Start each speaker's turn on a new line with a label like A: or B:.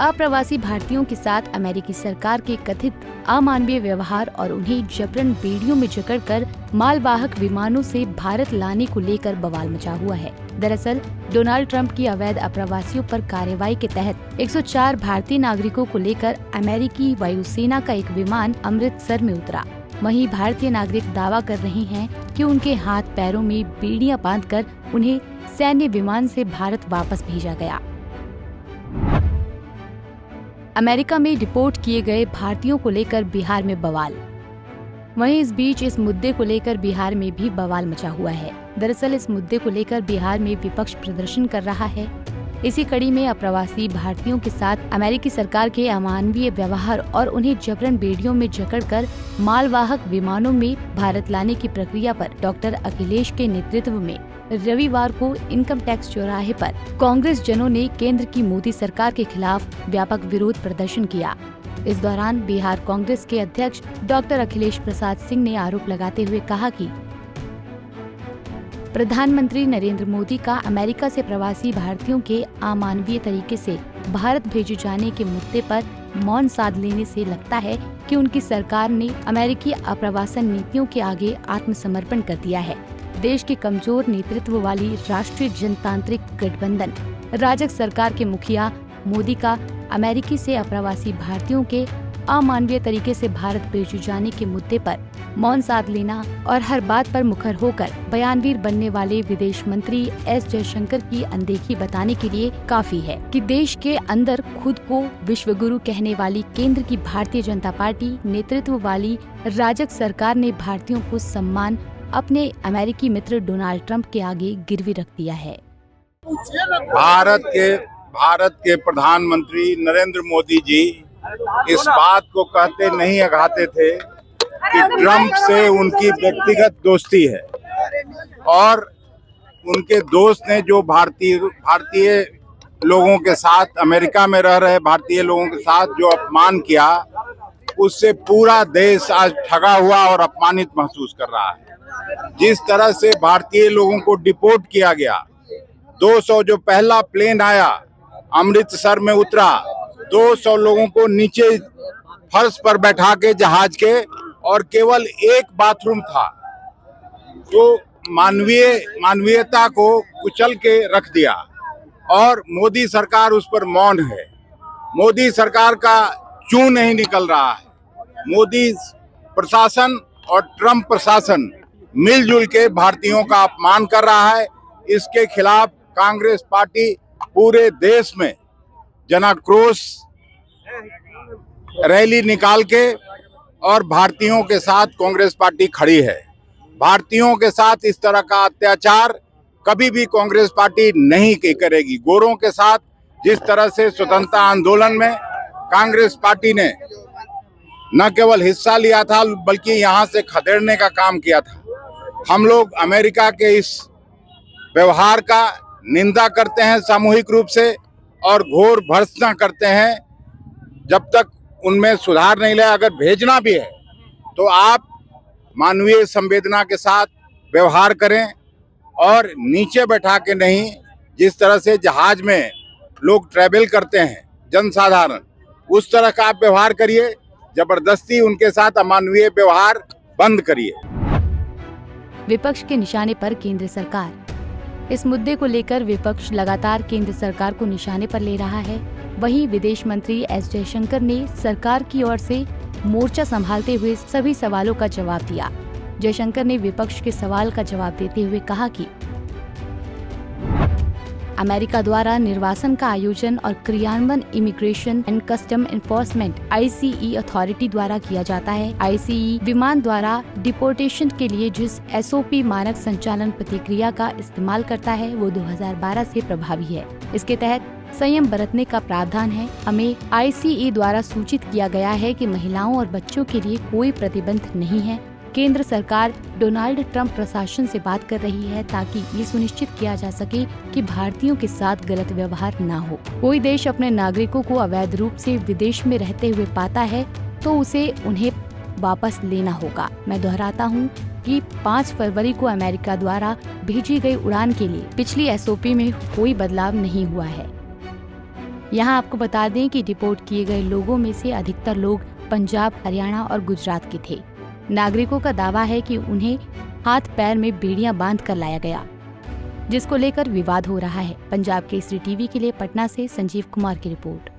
A: अप्रवासी भारतीयों के साथ अमेरिकी सरकार के कथित अमानवीय व्यवहार और उन्हें जबरन बेड़ियों में जकड़कर मालवाहक विमानों से भारत लाने को लेकर बवाल मचा हुआ है। दरअसल डोनाल्ड ट्रंप की अवैध अप्रवासियों पर कार्रवाई के तहत 104 भारतीय नागरिकों को लेकर अमेरिकी वायुसेना का एक विमान अमृतसर में उतरा। वहीं भारतीय नागरिक दावा कर रहे हैं कि उनके हाथ पैरों में बेड़ियां बांधकर उन्हें सैन्य विमान से भारत वापस भेजा गया। अमेरिका में डिपोर्ट किए गए भारतीयों को लेकर बिहार में बवाल। वहीं इस बीच इस मुद्दे को लेकर बिहार में भी बवाल मचा हुआ है। दरअसल इस मुद्दे को लेकर बिहार में विपक्ष प्रदर्शन कर रहा है। इसी कड़ी में अप्रवासी भारतीयों के साथ अमेरिकी सरकार के अमानवीय व्यवहार और उन्हें जबरन बेड़ियों में जकड़कर मालवाहक विमानों में भारत लाने की प्रक्रिया पर डॉक्टर अखिलेश के नेतृत्व में रविवार को इनकम टैक्स चौराहे पर कांग्रेस जनों ने केंद्र की मोदी सरकार के खिलाफ व्यापक विरोध प्रदर्शन किया। इस दौरान बिहार कांग्रेस के अध्यक्ष डॉक्टर अखिलेश प्रसाद सिंह ने आरोप लगाते हुए कहा कि प्रधानमंत्री नरेंद्र मोदी का अमेरिका से प्रवासी भारतीयों के अमानवीय तरीके से भारत भेजे जाने के मुद्दे पर मौन साध लेने से लगता है कि उनकी सरकार ने अमेरिकी अप्रवासन नीतियों के आगे आत्मसमर्पण कर दिया है। देश के कमजोर नेतृत्व वाली राष्ट्रीय जनतांत्रिक गठबंधन राजग सरकार के मुखिया मोदी का अमेरिकी से अप्रवासी भारतीयों के अमानवीय तरीके से भारत भेजे जाने के मुद्दे पर मौन साध लेना और हर बात पर मुखर होकर बयानवीर बनने वाले विदेश मंत्री एस जयशंकर की अनदेखी बताने के लिए काफी है कि देश के अंदर खुद को विश्वगुरु कहने वाली केंद्र की भारतीय जनता पार्टी नेतृत्व वाली राजग सरकार ने भारतीयों को सम्मान अपने अमेरिकी मित्र डोनाल्ड ट्रंप के आगे गिरवी रख दिया है।
B: भारत के प्रधानमंत्री नरेंद्र मोदी जी इस बात को कहते नहीं अघाते थे कि ट्रंप से उनकी व्यक्तिगत दोस्ती है और उनके दोस्त ने जो भारतीय लोगों के साथ अमेरिका में रह रहे भारतीय लोगों के साथ जो अपमान किया, उससे पूरा देश आज ठगा हुआ और अपमानित महसूस कर रहा है। जिस तरह से भारतीय लोगों को डिपोर्ट किया गया, 200 जो पहला प्लेन आया अमृतसर में उतरा, 200 लोगों को नीचे फर्श पर बैठा के जहाज के और केवल एक बाथरूम था, तो मानवीयता को कुचल के रख दिया और मोदी सरकार उस पर मौन है। मोदी सरकार का चूं नहीं निकल रहा है। मोदी प्रशासन और ट्रंप प्रशासन मिलजुल के भारतीयों का अपमान कर रहा है। इसके खिलाफ कांग्रेस पार्टी पूरे देश में जनाक्रोश रैली निकाल के और भारतीयों के साथ कांग्रेस पार्टी खड़ी है। भारतीयों के साथ इस तरह का अत्याचार कभी भी कांग्रेस पार्टी नहीं करेगी। गोरों के साथ जिस तरह से स्वतंत्रता आंदोलन में कांग्रेस पार्टी ने न केवल हिस्सा लिया था बल्कि यहां से खदेड़ने का काम किया था। हम लोग अमेरिका के इस व्यवहार का निंदा करते हैं सामूहिक रूप से और घोर भर्त्सना करते हैं। जब तक उनमें सुधार नहीं लाया, अगर भेजना भी है तो आप मानवीय संवेदना के साथ व्यवहार करें और नीचे बैठा के नहीं, जिस तरह से जहाज में लोग ट्रैवल करते हैं जनसाधारण, उस तरह का आप व्यवहार करिए। जबरदस्ती उनके साथ अमानवीय व्यवहार बंद करिए।
A: विपक्ष के निशाने पर केंद्र सरकार। इस मुद्दे को लेकर विपक्ष लगातार केंद्र सरकार को निशाने पर ले रहा है। वहीं विदेश मंत्री एस जयशंकर ने सरकार की ओर से मोर्चा संभालते हुए सभी सवालों का जवाब दिया। जयशंकर ने विपक्ष के सवाल का जवाब देते हुए कहा कि अमेरिका द्वारा निर्वासन का आयोजन और क्रियान्वयन immigration and custom enforcement ICE authority द्वारा किया जाता है। ICE विमान द्वारा डिपोर्टेशन के लिए जिस SOP मानक संचालन प्रतिक्रिया का इस्तेमाल करता है वो 2012 से प्रभावी है। इसके तहत संयम बरतने का प्रावधान है। हमें ICE द्वारा सूचित किया गया है कि महिलाओं और बच्चों के लिए कोई प्रतिबंध नहीं है। केंद्र सरकार डोनाल्ड ट्रंप प्रशासन से बात कर रही है ताकि ये सुनिश्चित किया जा सके कि भारतीयों के साथ गलत व्यवहार न हो। कोई देश अपने नागरिकों को अवैध रूप से विदेश में रहते हुए पाता है तो उसे उन्हें वापस लेना होगा। मैं दोहराता हूँ कि 5 फरवरी को अमेरिका द्वारा भेजी गई उड़ान के लिए पिछली SOP में कोई बदलाव नहीं हुआ है। यहाँ आपको बता दें कि डिपोर्ट किए गए लोगों में से अधिकतर लोग पंजाब, हरियाणा और गुजरात के थे। नागरिकों का दावा है कि उन्हें हाथ पैर में बेड़ियां बांध कर लाया गया, जिसको लेकर विवाद हो रहा है। पंजाब केसरी टीवी के लिए पटना से संजीव कुमार की रिपोर्ट।